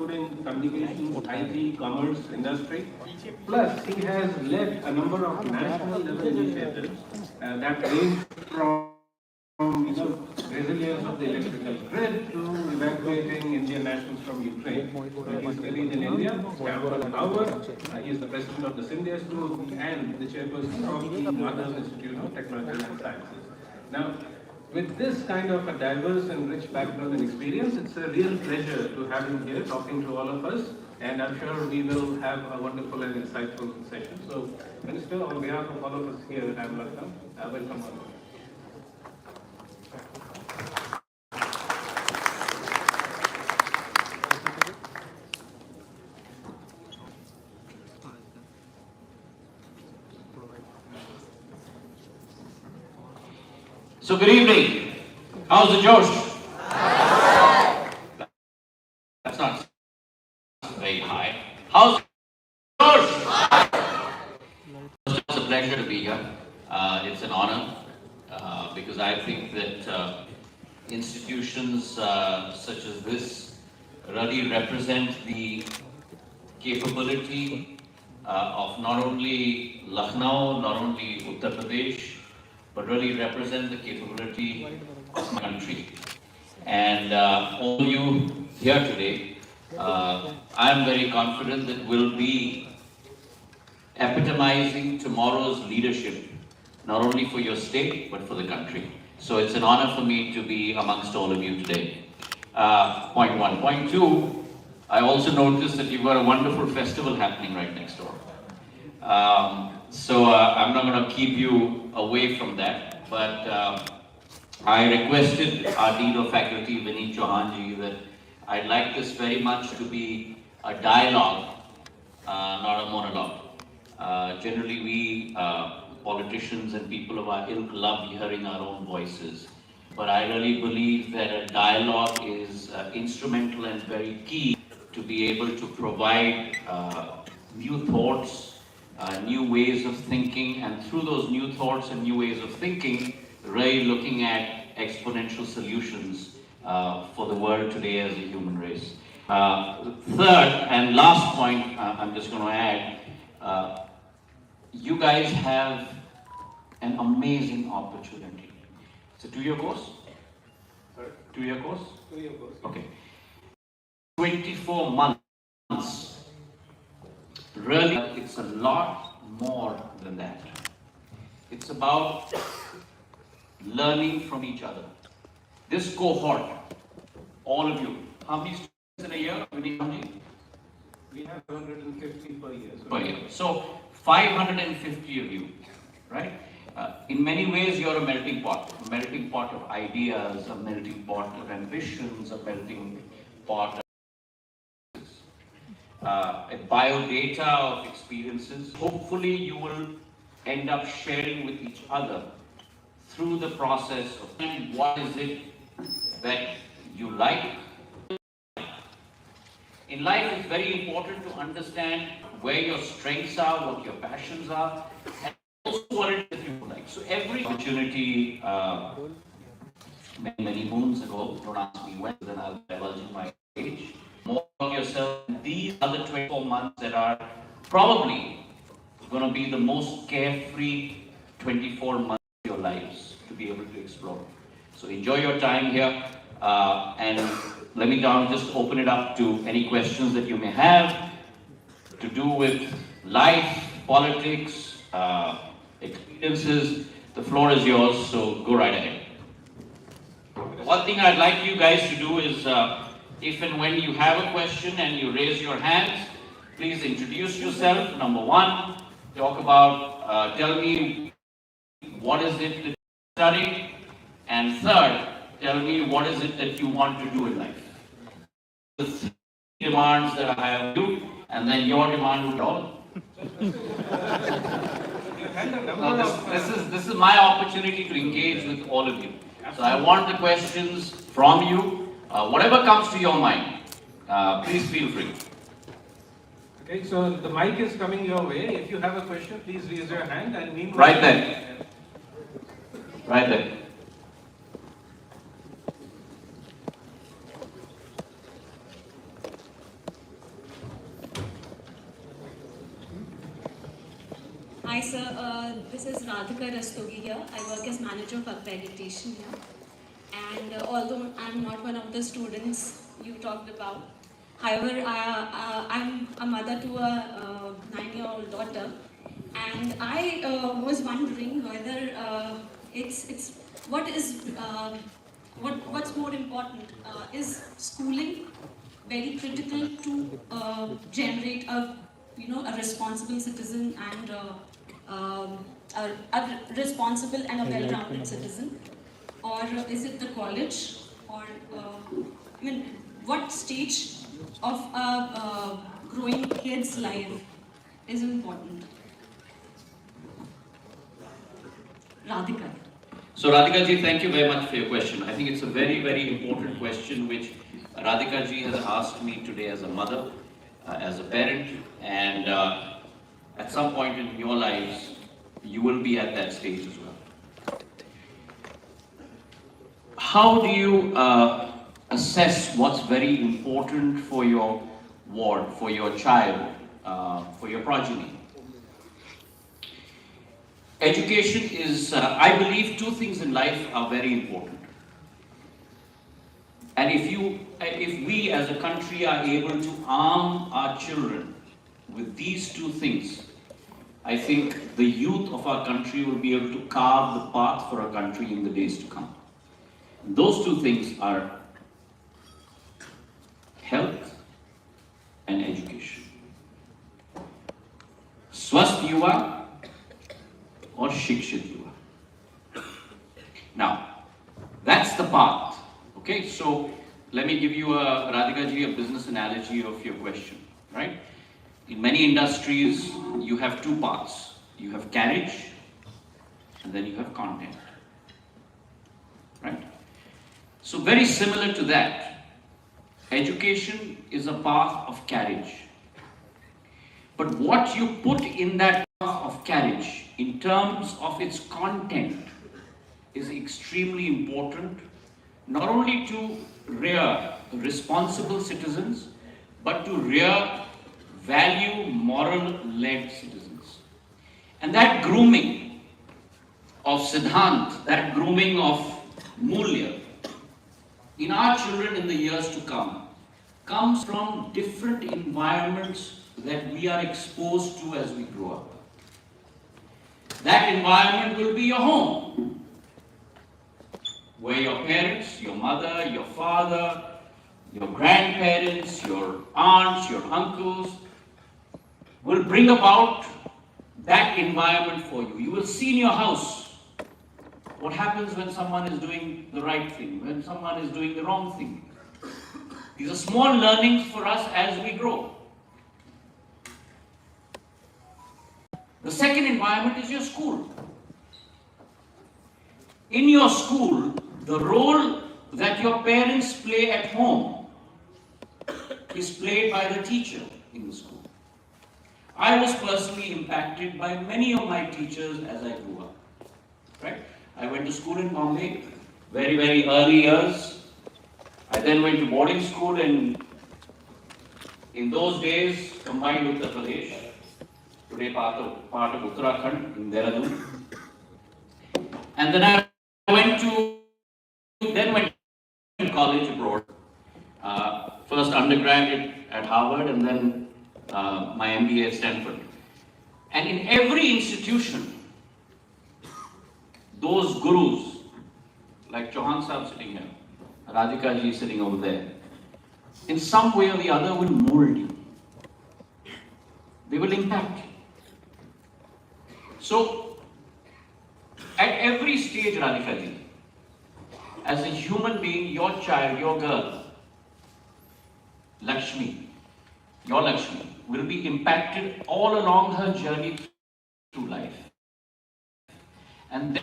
including communications, IT, commerce, industry. Plus, he has led a number of national level initiatives that range from resilience of the electrical grid to evacuating Indian nationals from Ukraine. He's buried in India, Stanford and Harvard. He is the president of the Syndias Group and the chairperson of the Mothers Institute of Technology and Sciences. Now, with this kind of a diverse and rich background and experience, it's a real pleasure to have him here talking to all of us. And I'm sure we will have a wonderful and insightful session. So, Minister, on behalf of all of us here at IIM Lucknow, welcome all. So good evening. How's the Josh? That's not very high. How's the Josh? It's a pleasure to be here. It's an honor because I think that institutions such as this really represent the capability of not only Lucknow, not only Uttar Pradesh, but really represent the capability of my country. And all you here today, I'm very confident that we'll be epitomizing tomorrow's leadership, not only for your state, but for the country. So it's an honor for me to be amongst all of you today. Point one. Point two, I also noticed that you've got a wonderful festival happening right next door. So I'm not going to keep you away from that, but I requested our Dean of Faculty, Vineet Chauhanji, that I'd like this very much to be a dialogue, not a monologue. Generally, we politicians and people of our ilk love hearing our own voices, but I really believe that a dialogue is instrumental and very key to be able to provide new thoughts, new ways of thinking, and through those new thoughts and new ways of thinking, really looking at exponential solutions for the world today as a human race. Third and last point, I'm just going to add, you guys have an amazing opportunity. It's a 2-year course? Sorry? 2-year course? 2-year course. Okay. 24 months. Really, it's a lot more than that. It's about learning from each other. This cohort, all of you, how many students in a year? We have 150 per year. Per year. So 550 of you, right? In many ways, you're a melting pot of ideas, a melting pot of ambitions, a melting pot of a biodata of experiences. Hopefully you will end up sharing with each other through the process of what is it that you like. In life, it's very important to understand where your strengths are, what your passions are, and also what it is that you like. So every opportunity, many moons ago, don't ask me when, then I'll divulge in my age, more of yourself. These are the 24 months that are probably going to be the most carefree 24 months of your lives to be able to explore. So enjoy your time here, and let me now just open it up to any questions that you may have to do with life, politics, experiences. The floor is yours, so go right ahead. One thing I'd like you guys to do is, if and when you have a question and you raise your hands, please introduce yourself. Number one, talk about, tell me what is it that you study, and third, tell me what is it that you want to do in life. The three demands that I have you, and then your demand would all. This is my opportunity to engage with all of you. So I want the questions from you. Whatever comes to your mind, please feel free. Okay, so the mic is coming your way. If you have a question, please raise your hand. And meanwhile, right there. Right there. Hi sir, this is Radhika Rastogi here. I work as manager of accreditation here. And although I'm not one of the students you talked about, however, I'm a mother to a 9-year-old daughter, and I was wondering whether it's what is what's more important, is schooling very critical to generate a responsible citizen and a responsible and a well-rounded citizen, or is it the college, or I mean, what stage of a growing kid's life is important? Radhika. So Radhika ji, thank you very much for your question. I think it's a very, very important question which Radhika ji has asked me today as a mother, as a parent, and at some point in your lives, you will be at that stage as well. How do you assess what's very important for your ward, for your child, for your progeny? Education is, I believe, two things in life are very important. And if we as a country are able to arm our children with these two things, I think the youth of our country will be able to carve the path for our country in the days to come. Those two things are health and education. Swasth yuva or shikshit yuva. Now, that's the path. Okay, so let me give you Radhika ji, a business analogy of your question, right? In many industries, you have two paths. You have carriage, and then you have content, right? So very similar to that, education is a path of carriage. But what you put in that path of carriage, in terms of its content, is extremely important, not only to rear responsible citizens, but to rear value, moral-led citizens. And that grooming of Siddhant, that grooming of Mulya, in our children in the years to come, comes from different environments that we are exposed to as we grow up. That environment will be your home, where your parents, your mother, your father, your grandparents, your aunts, your uncles will bring about that environment for you. You will see in your house what happens when someone is doing the right thing, when someone is doing the wrong thing. These are small learnings for us as we grow. The second environment is your school. In your school, the role that your parents play at home is played by the teacher in the school. I was personally impacted by many of my teachers as I grew up. Right? I went to school in Bombay, very, very early years. I then went to boarding school in those days, combined with Uttar Pradesh, today part of Uttarakhand, in Dehradun. And then I went to college abroad. First undergraduate at Harvard and then my MBA at Stanford. And in every institution, those gurus, like Chauhan Sahib sitting here, Radhika ji sitting over there, in some way or the other will mold you. They will impact you. So, at every stage, Radhika ji, as a human being, your child, your girl, Lakshmi, your Lakshmi, will be impacted all along her journey through life. And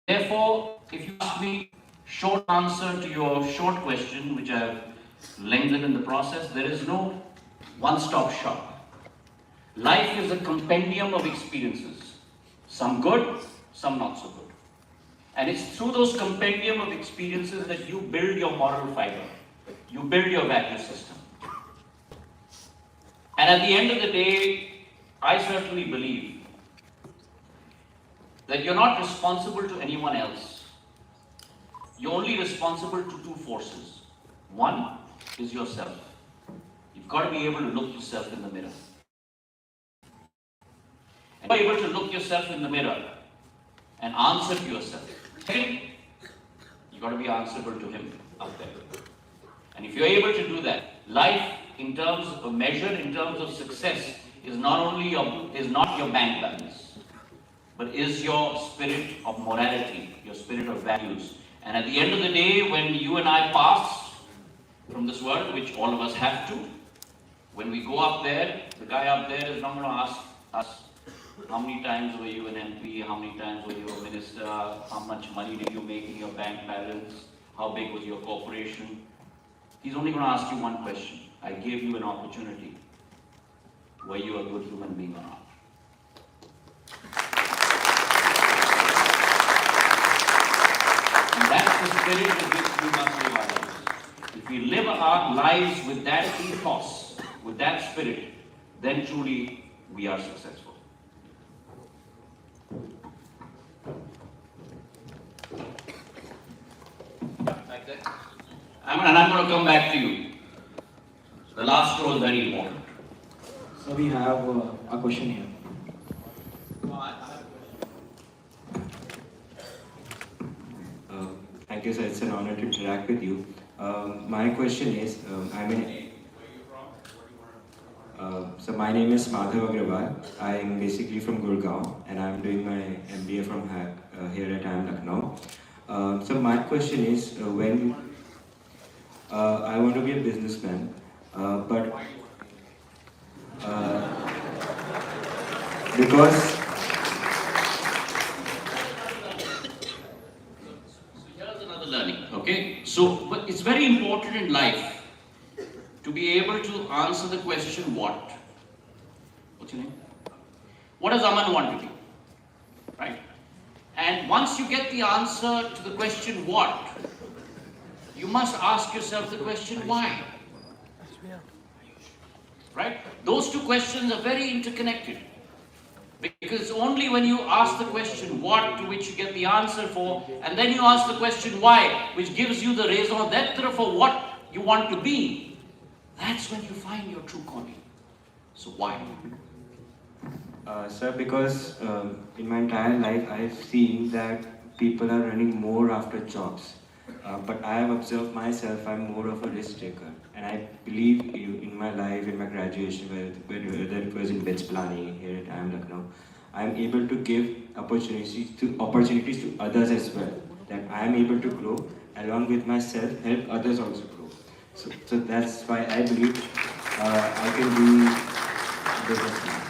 therefore, if you ask me short answer to your short question, which I have lengthened in the process, there is no one-stop shop. Life is a compendium of experiences, some good, some not so good. And it's through those compendium of experiences that you build your moral fiber, you build your value system. And at the end of the day, I certainly believe that you're not responsible to anyone else. You're only responsible to two forces. One is yourself. You've got to be able to look yourself in the mirror. And you're able to look yourself in the mirror and answer to yourself. Second, you've got to be answerable to him out there. And if you're able to do that, life in terms of measure, in terms of success, is not your bank balance, but is your spirit of morality, your spirit of values. And at the end of the day, when you and I pass from this world, which all of us have to, when we go up there, the guy up there is not going to ask us, how many times were you an MP, how many times were you a minister, how much money did you make in your bank balance, how big was your corporation. He's only going to ask you one question. I gave you an opportunity. Were you a good human being or not? And that's the spirit with which we must live our lives. If we live our lives with that ethos, with that spirit, then truly we are successful. Like that. And I'm going to come back to you. The last row is very important. So we have a question here. Thank you, sir. It's an honor to interact with you. My question is, so my name is Madhav Agrawal. I am basically from Gurgaon, and I'm doing my MBA from here at IIM Lucknow. So my question is, when I want to be a businessman, but because here's another learning, okay? So, but it's very important in life to be able to answer the question what? What's your name? What does Aman want to be? Right? And once you get the answer to the question what, you must ask yourself the question why. Right? Those two questions are very interconnected. Because only when you ask the question what, to which you get the answer for, and then you ask the question why, which gives you the raison d'etre for what you want to be, that's when you find your true calling. So why? Sir, because in my entire life I've seen that people are running more after jobs. But I have observed myself, I'm more of a risk taker. And I believe in my life, in my graduation, whether it was in BITS planning here at IIM Lucknow, I'm able to give opportunities to others as well. That I am able to grow along with myself, help others also grow. So that's why I believe I can be a businessman.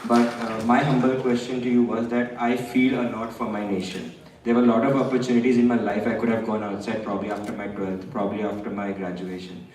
But my humble question to you was that I feel a lot for my nation. There were a lot of opportunities in my life. I could have gone outside probably after my 12th, probably after my graduation.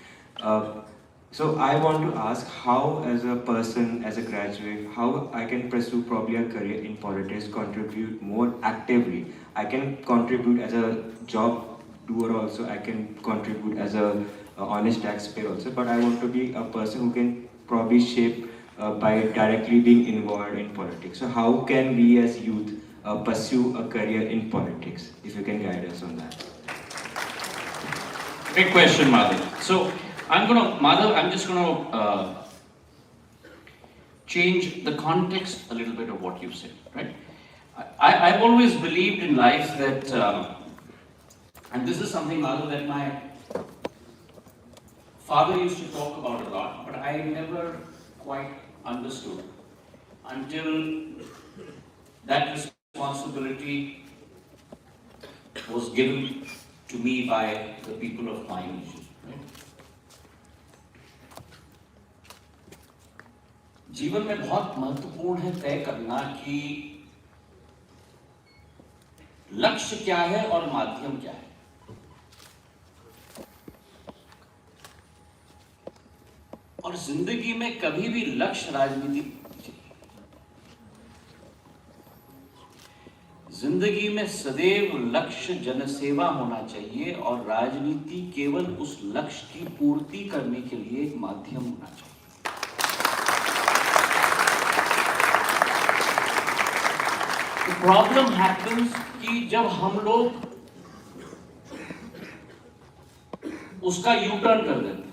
So I want to ask how, as a person, as a graduate, how I can pursue probably a career in politics, contribute more actively. I can contribute as a job doer also. I can contribute as a honest taxpayer also. But I want to be a person who can probably shape by directly being involved in politics. So how can we as youth pursue a career in politics, if you can guide us on that? Great question, Madhav. So, I'm just gonna change the context a little bit of what you said, right? I've always believed in life that, and this is something, Madhav, that my father used to talk about a lot, but I never quite understood until that responsibility was given to me by the people of my nation. Right? जीवन में बहुत महत्वपूर्ण है तय करना कि लक्ष्य क्या है और माध्यम क्या है। और जिंदगी में कभी भी लक्ष्य राजनीति जिंदगी में सदैव लक्ष्य जनसेवा होना चाहिए और राजनीति केवल उस लक्ष्य की पूर्ति करने के लिए एक माध्यम होना चाहिए। प्रॉब्लम हैपन्स कि जब हम लोग उसका यू टर्न कर देते हैं।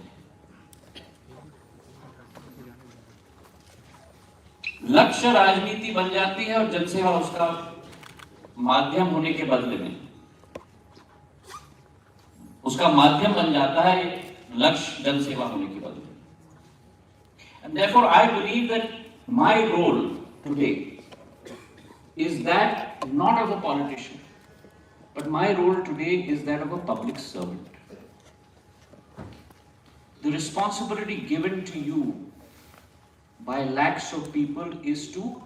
लक्ष्य राजनीति बन जाती है और जनसेवा उसका माध्यम होने के बदले में उसका माध्यम बन जाता है लक्ष्य जनसेवा होने के बदले में। And therefore I believe that my role today is that not of a politician, but my role today is that of a public servant. The responsibility given to you by lakhs of people is to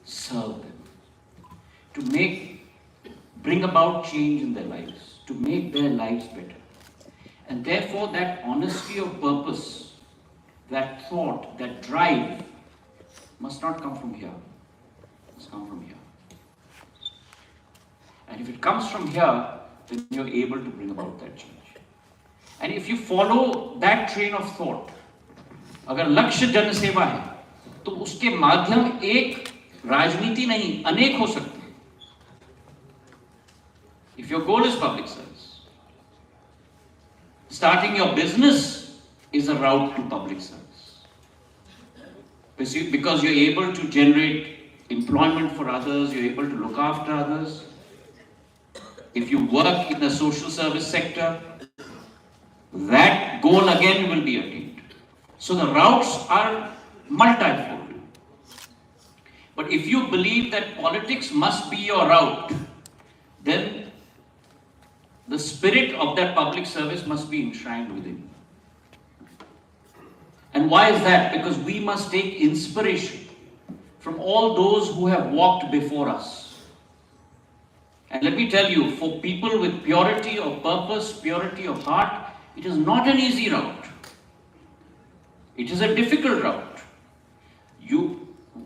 serve them, to bring about change in their lives, to make their lives better. And therefore that honesty of purpose, that thought, that drive must not come from here, it must come from here. And if it comes from here, then you're able to bring about that change. And if you follow that train of thought, अगर लक्ष्य जनसेवा है तो उसके माध्यम एक राजनीति नहीं अनेक हो सकते हैं. If your goal is public service, starting your business is a route to public service. Because you're able to generate employment for others, you're able to look after others. If you work in the social service sector, that goal again will be attained. So the routes are multifold. But if you believe that politics must be your route, then the spirit of that public service must be enshrined within. And why is that? Because we must take inspiration from all those who have walked before us. And let me tell you, for people with purity of purpose, purity of heart, it is not an easy route. It is a difficult route.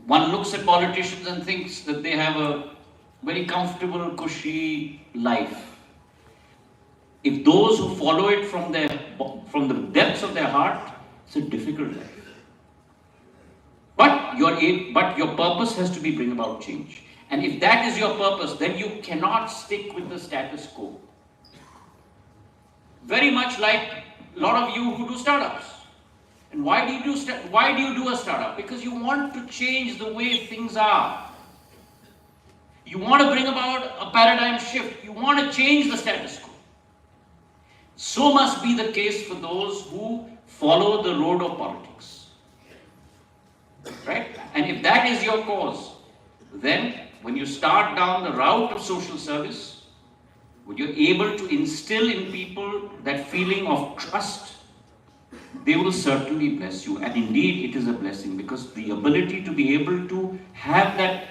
One looks at politicians and thinks that they have a very comfortable, cushy life. If those who follow it from the depths of their heart, it's a difficult life. But your purpose has to be bring about change. And if that is your purpose, then you cannot stick with the status quo. Very much like a lot of you who do startups. And why do you do a startup? Because you want to change the way things are. You want to bring about a paradigm shift. You want to change the status quo. So must be the case for those who follow the road of politics. Right? And if that is your cause, then when you start down the route of social service, when you're able to instill in people that feeling of trust, they will certainly bless you. And indeed, it is a blessing, because the ability to be able to have that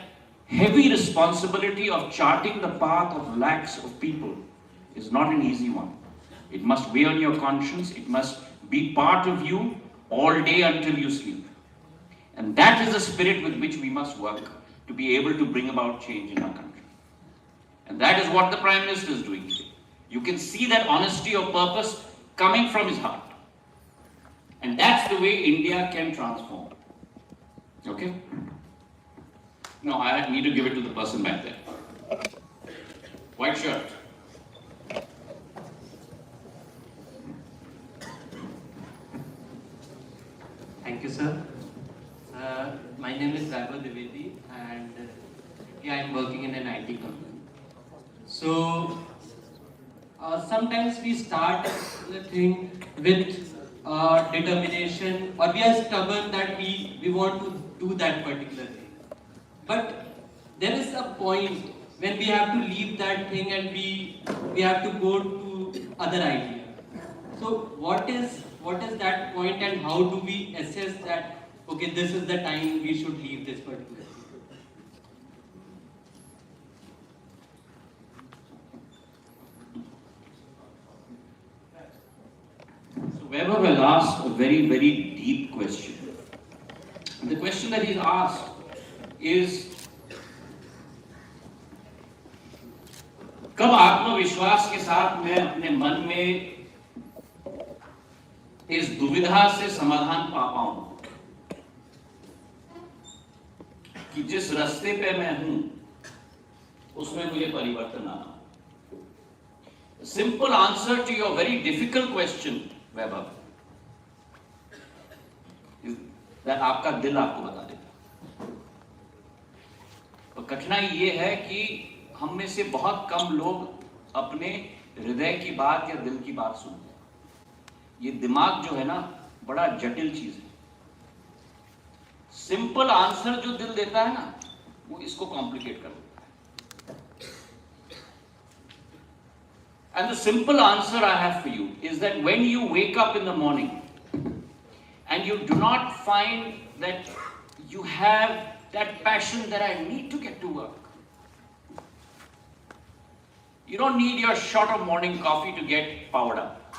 heavy responsibility of charting the path of lakhs of people is not an easy one. It must weigh on your conscience. It must be part of you all day until you sleep. And that is the spirit with which we must work to be able to bring about change in our country. And that is what the Prime Minister is doing today. You can see that honesty of purpose coming from his heart. And that's the way India can transform. Okay? No, I need to give it to the person back there. White shirt. Thank you, sir. My name is Raghav Dwivedi, and I am working in an IT company. So, sometimes we start the thing with determination, or we are stubborn that we want to do that particular thing. But there is a point when we have to leave that thing and we have to go to other idea. So what is that point, and how do we assess that, okay, this is the time we should leave this particular thing? So Vaibhav has asked a very, very deep question. And the question that he's asked is, कब आत्मविश्वास के साथ मैं अपने मन में इस दुविधा से समाधान पा पाऊं कि जिस रास्ते पे मैं हूं उसमें मुझे परिवर्तन आना। Simple answer to your very difficult question, Vaibhav, is that आपका दिल आपको बता देगा। तो कठिनाई ये है कि हम में से बहुत कम लोग अपने हृदय की बात या दिल की बात सुनते हैं। ये दिमाग जो है ना, बड़ा जटिल चीज है। सिंपल आंसर जो दिल देता है ना, वो इसको कॉम्प्लिकेट कर देता है। And the simple answer I have for you is that when you wake up in the morning and you do not find that you have that passion that I need to get to work. You don't need your shot of morning coffee to get powered up.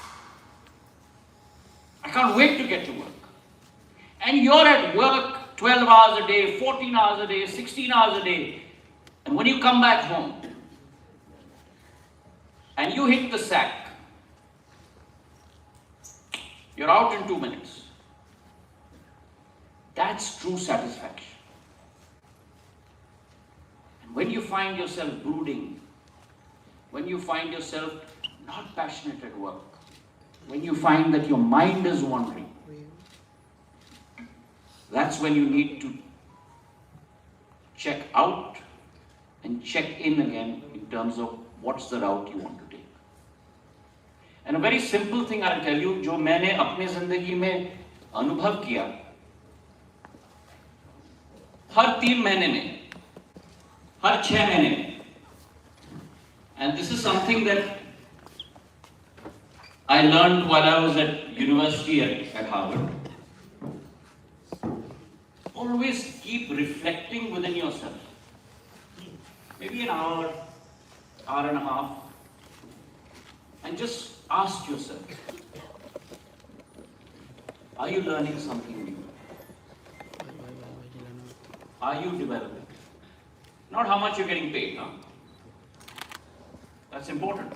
I can't wait to get to work. And you're at work 12 hours a day, 14 hours a day, 16 hours a day. And when you come back home, and you hit the sack, you're out in 2 minutes. That's true satisfaction. And when you find yourself brooding, when you find yourself not passionate at work, when you find that your mind is wandering, that's when you need to check out and check in again in terms of what's the route you want to take. And a very simple thing I'll tell you, जो मैंने अपने जिंदगी में अनुभव किया, हर 3 महीने में, हर 6 महीने में, and this is something that I learned while I was at university at Harvard. Always keep reflecting within yourself. Maybe an hour and a half, and just ask yourself, are you learning something new? Are you developing? Not how much you're getting paid now. That's important.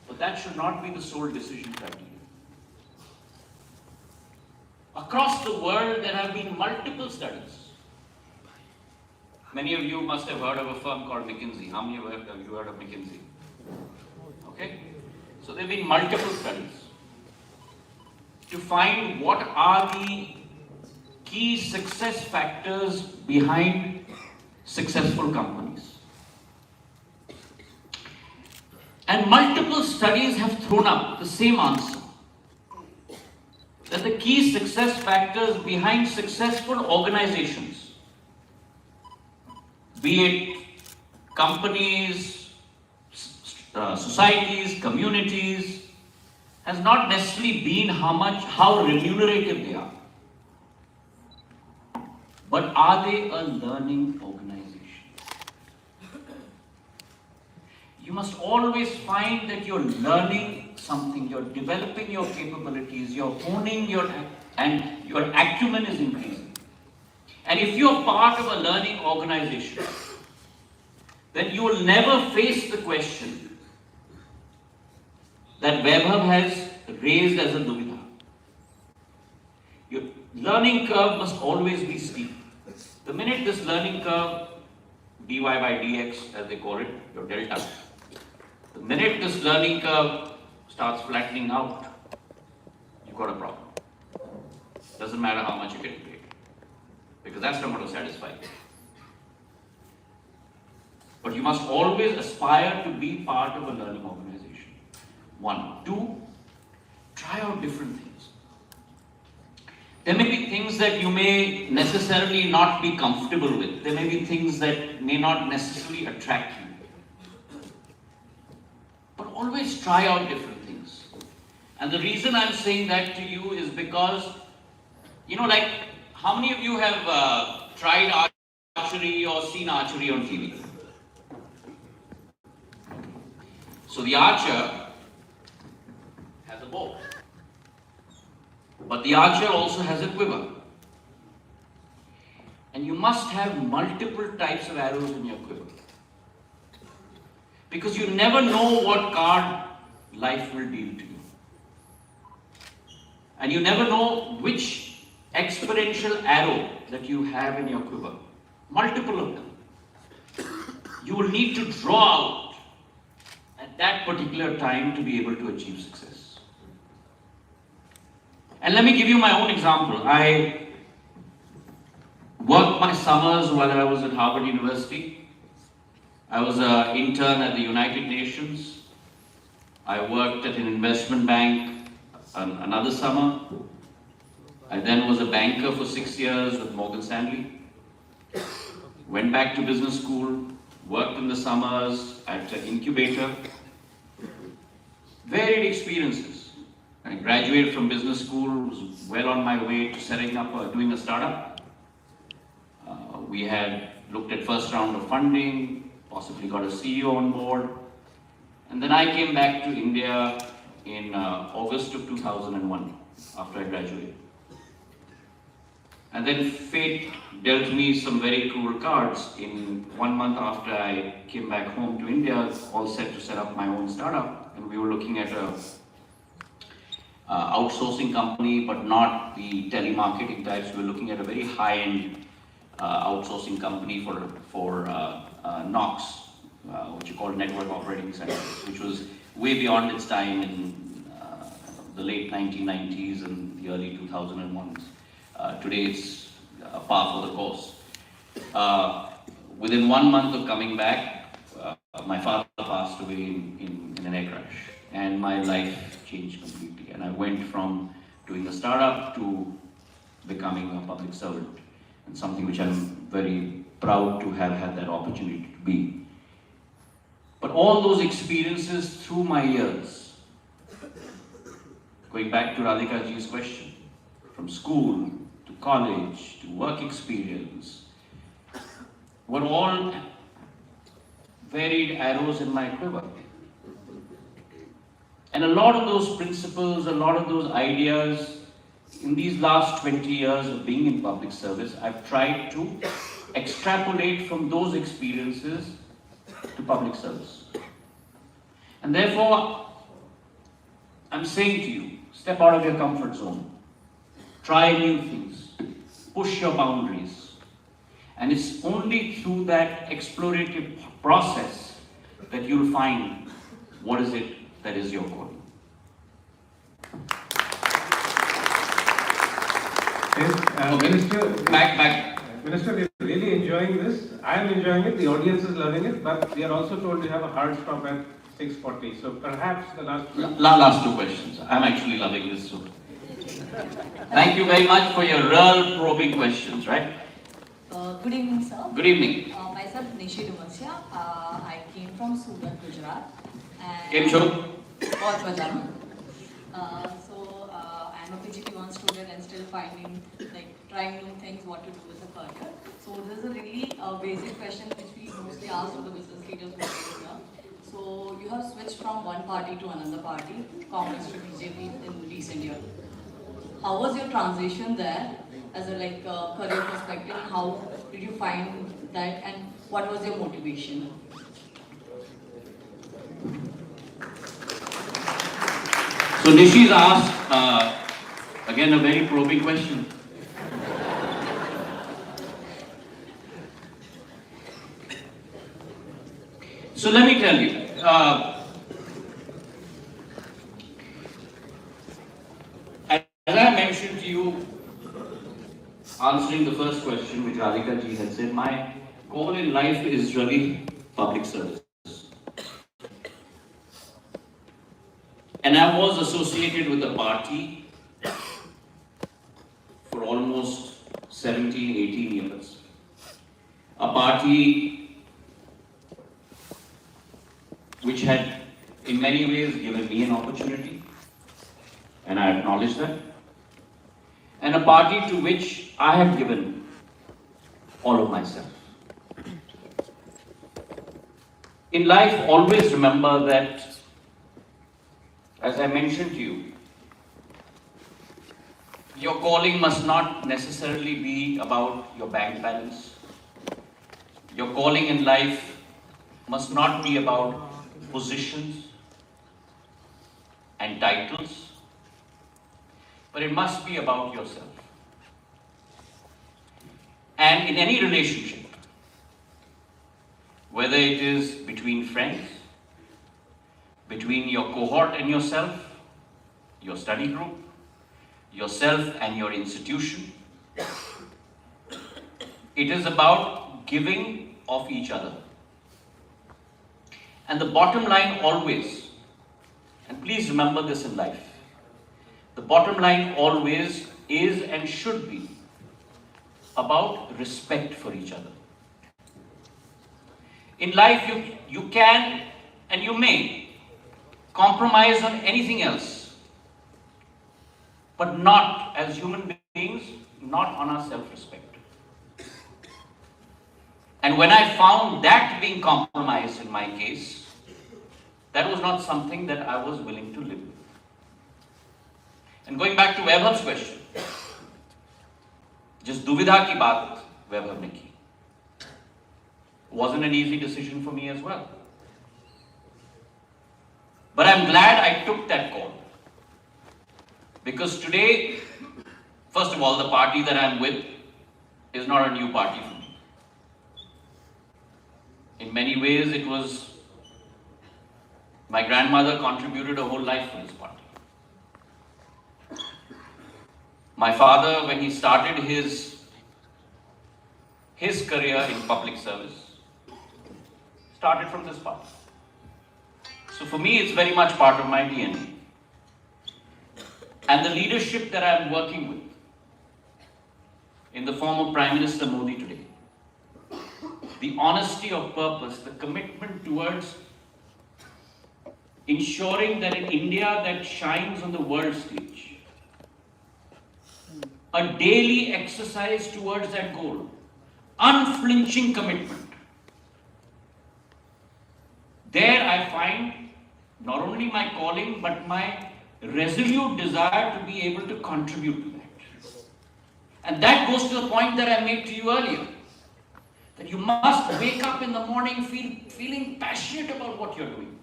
But that should not be the sole decision criteria. Across the world, there have been multiple studies. Many of you must have heard of a firm called McKinsey. How many of you heard of McKinsey? Okay? So there have been multiple studies to find what are the key success factors behind successful companies. And multiple studies have thrown up the same answer. That the key success factors behind successful organizations, be it companies, societies, communities, has not necessarily been how remunerative they are, but are they a learning organization? You must always find that you're learning something, you're developing your capabilities, you're honing and your acumen is increasing. And if you're part of a learning organization, then you will never face the question that Vaibhav has raised as a duvidha. Your learning curve must always be steep. The minute this learning curve, dy by dx as they call it, your delta, the minute this learning curve starts flattening out, you've got a problem. Doesn't matter how much you get paid, because that's not going to satisfy you. But you must always aspire to be part of a learning organization. 1. 2, try out different things. There may be things that you may necessarily not be comfortable with. There may be things that may not necessarily attract you. But always try out different things. And the reason I'm saying that to you is because, like, how many of you have tried archery or seen archery on TV? So the archer has a bow, but the archer also has a quiver. And you must have multiple types of arrows in your quiver, because you never know what card life will deal to you. And you never know which exponential arrow that you have in your quiver. Multiple of them. you will need to draw out at that particular time to be able to achieve success. And let me give you my own example. I worked my summers while I was at Harvard University. I was an intern at the United Nations. I worked at an investment bank another summer. I then was a banker for 6 years with Morgan Stanley. Went back to business school, worked in the summers at an incubator. Varied experiences. I graduated from business school, was well on my way to setting up, doing a startup. We had looked at first round of funding, possibly got a CEO on board. And then I came back to India in August of 2001 after I graduated. And then fate dealt me some very cruel cards. In 1 month after I came back home to India, all set to set up my own startup. And we were looking at a outsourcing company, but not the telemarketing types. We were looking at a very high-end outsourcing company for NOCs, which are called Network Operating Centers, which was way beyond its time in the late 1990s and the early 2001s. Today it's par for the course. Within 1 month of coming back, my father passed away in an air crash, and my life changed completely. And I went from doing a startup to becoming a public servant, and something which I'm very proud to have had that opportunity to be. But all those experiences through my years, going back to Radhika ji's question, from school to college to work experience, were all varied arrows in my quiver. And a lot of those principles, a lot of those ideas, in these last 20 years of being in public service, I've tried to extrapolate from those experiences to public service. And therefore, I'm saying to you, step out of your comfort zone. Try new things. Push your boundaries. And it's only through that explorative process that you'll find what is it that is your calling. Minister, Back. Minister, we're really enjoying this. I'm enjoying it, the audience is loving it, but we are also told to have a hard stop at 6:40. So perhaps the Last two questions. I'm actually loving this too. Thank you very much for your real probing questions, right? Good evening, sir. Good evening. Myself, Nishi Dumasya. I came from Surat, Gujarat. Came from? बहुत मजा. So I'm a PGP1 student and still trying new things, what to do with the career. So this is a really basic question which we mostly ask to the business leaders working here. So you have switched from one party to another party, Congress to BJP in recent years. How was your transition there as a career perspective? How did you find that, and what was your motivation? So Nishi's asked, again, a very probing question. So let me tell you, as I mentioned to you, answering the first question which Radhika ji had said, my goal in life is really public service. And I was associated with a party for almost 17, 18 years. A party which had in many ways given me an opportunity, and I acknowledge that. And a party to which I have given all of myself. In life, always remember that, as I mentioned to you, your calling must not necessarily be about your bank balance. Your calling in life must not be about positions and titles, but it must be about yourself. And in any relationship, whether it is between friends, between your cohort and yourself, your study group, yourself and your institution. It is about giving of each other. And the bottom line always, and please remember this in life, the bottom line always is and should be about respect for each other. In life, you can and you may compromise on anything else, but not as human beings, not on our self-respect. And when I found that being compromised in my case, that was not something that I was willing to live with. And going back to Vaibhav's question, just duvidha ki baat Vaibhav ne ki. Wasn't an easy decision for me as well. But I'm glad I took that call. Because today, first of all, the party that I'm with is not a new party for me. In many ways, it was my grandmother contributed a whole life for this party. My father, when he started his career in public service, started from this party. So for me, it's very much part of my DNA. And the leadership that I'm working with, in the form of Prime Minister Modi today, the honesty of purpose, the commitment towards ensuring that an India that shines on the world stage, a daily exercise towards that goal, unflinching commitment. There I find not only my calling, but my resolute desire to be able to contribute to that. And that goes to the point that I made to you earlier, that you must wake up in the morning feeling passionate about what you're doing,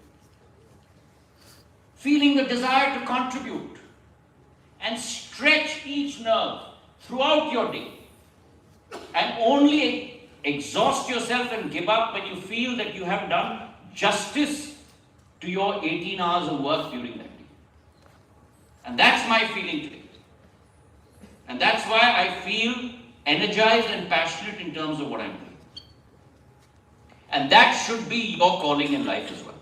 feeling the desire to contribute, and stretch each nerve throughout your day, and only exhaust yourself and give up when you feel that you have done justice to your 18 hours of work during that day. And that's my feeling today. And that's why I feel energized and passionate in terms of what I'm doing. And that should be your calling in life as well.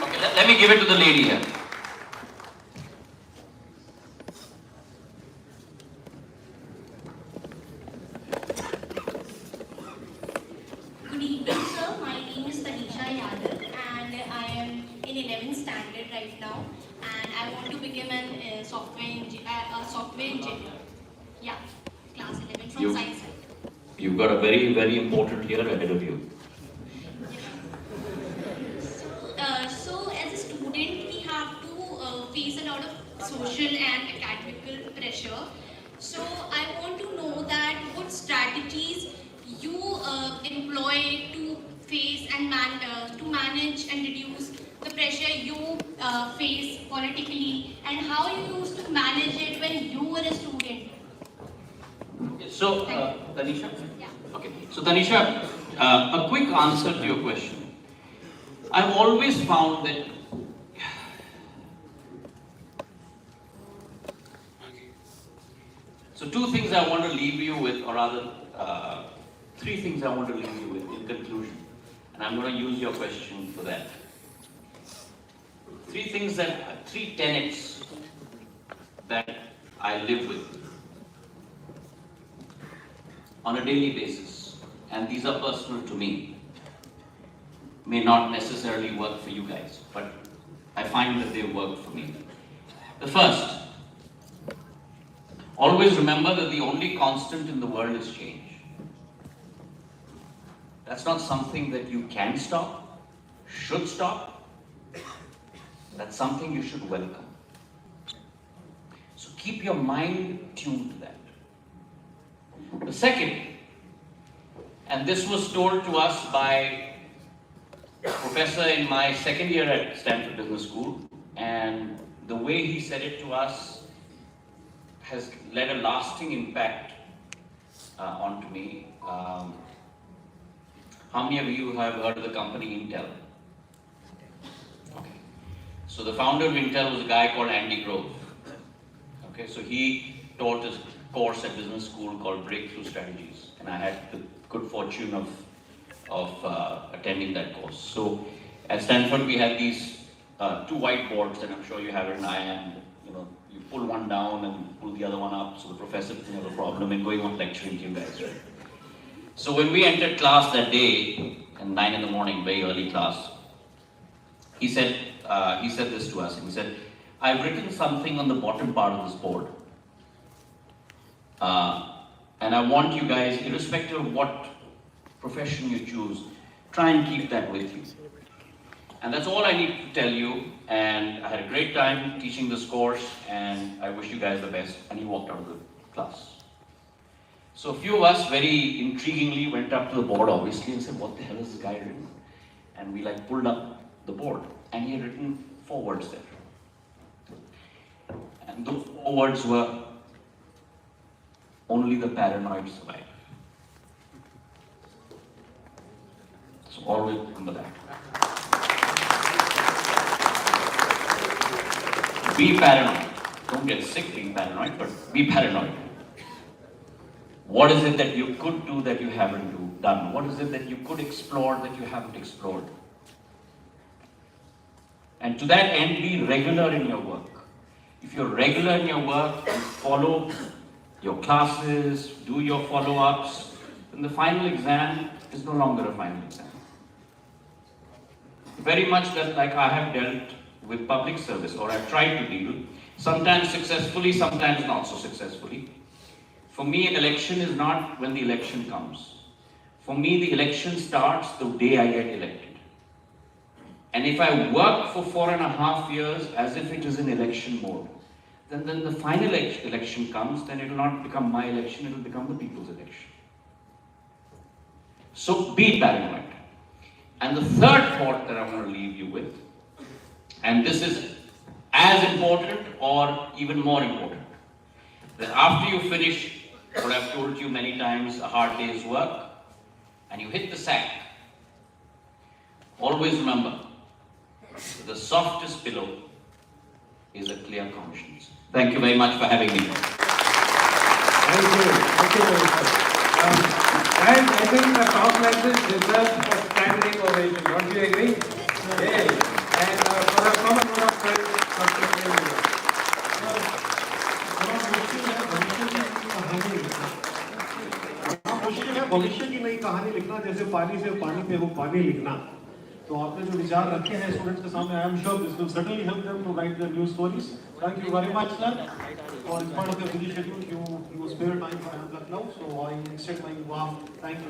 Okay, let me give it to the lady here. Good evening, sir. My name is Tanisha Yadav, and I am in 11th standard right now, and I want to become a software engineer. Yeah, class 11 from science side. You've got a very, very important year ahead of you. So as a student, we have to face a lot of social and academical pressure. So I want to know that what strategies you employ to face and to manage and reduce the pressure you face politically, and how you used to manage it when you were a student. So, Tanisha? Yeah. Okay. So, Tanisha, a quick answer to your question. I've always found that so two things I want to leave you with, or rather, three things I want to leave you with in conclusion. And I'm going to use your question for that. Three tenets that I live with on a daily basis, and these are personal to me, may not necessarily work for you guys, but I find that they work for me. The first, always remember that the only constant in the world is change. That's not something that you can stop, should stop. That's something you should welcome. So keep your mind tuned to that. The second, and this was told to us by a professor in my second year at Stanford Business School, and the way he said it to us has led a lasting impact onto me. How many of you have heard of the company Intel? Okay. So the founder of Intel was a guy called Andy Grove. Okay, so he taught a course at business school called Breakthrough Strategies, and I had the good fortune of attending that course. So at Stanford we had these two whiteboards, and I'm sure you have it in IIM. You know, you pull one down and pull the other one up, so the professor doesn't have a problem in going on lecturing to you guys, right? So when we entered class that day, at 9 in the morning, very early class, he said this to us, and he said, I've written something on the bottom part of this board, and I want you guys, irrespective of what profession you choose, try and keep that with you. And that's all I need to tell you, and I had a great time teaching this course, and I wish you guys the best, and he walked out of the class. So a few of us very intriguingly went up to the board, obviously, and said, what the hell has this guy written? And we pulled up the board, and he had written 4 words there. And those 4 words were, only the paranoid survive. So always remember that. Be paranoid. Don't get sick being paranoid, but be paranoid. What is it that you could do that you haven't done? What is it that you could explore that you haven't explored? And to that end, be regular in your work. If you're regular in your work and follow your classes, do your follow-ups, then the final exam is no longer a final exam. Very much that like I have dealt with public service, or I've tried to deal, sometimes successfully, sometimes not so successfully. For me, an election is not when the election comes. For me, the election starts the day I get elected. And if I work for 4.5 years as if it is in election mode, then the final election comes, then it will not become my election, it will become the people's election. So be paranoid. And the third thought that I want to leave you with, and this is as important or even more important, that after you finish what I've told you many times, a hard day's work, and you hit the sack, always remember, the softest pillow is a clear conscience. Thank you very much for having me. Thank you. Thank you very much. And I think a talk like this deserves a standing ovation. Don't you agree? Yes. And for a common note of praise, Dr. Neil. मुश्किल है भविष्य की नई कहानी लिखना, जैसे पानी से पानी पे वो पानी लिखना. तो आपने जो विचार रखे हैं स्टूडेंट्स के सामने, I am sure this will certainly help them to write their new stories. Thank you very much, sir. For as part of your busy schedule, you spare time for IIM Lucknow, so I extend my warm thank you.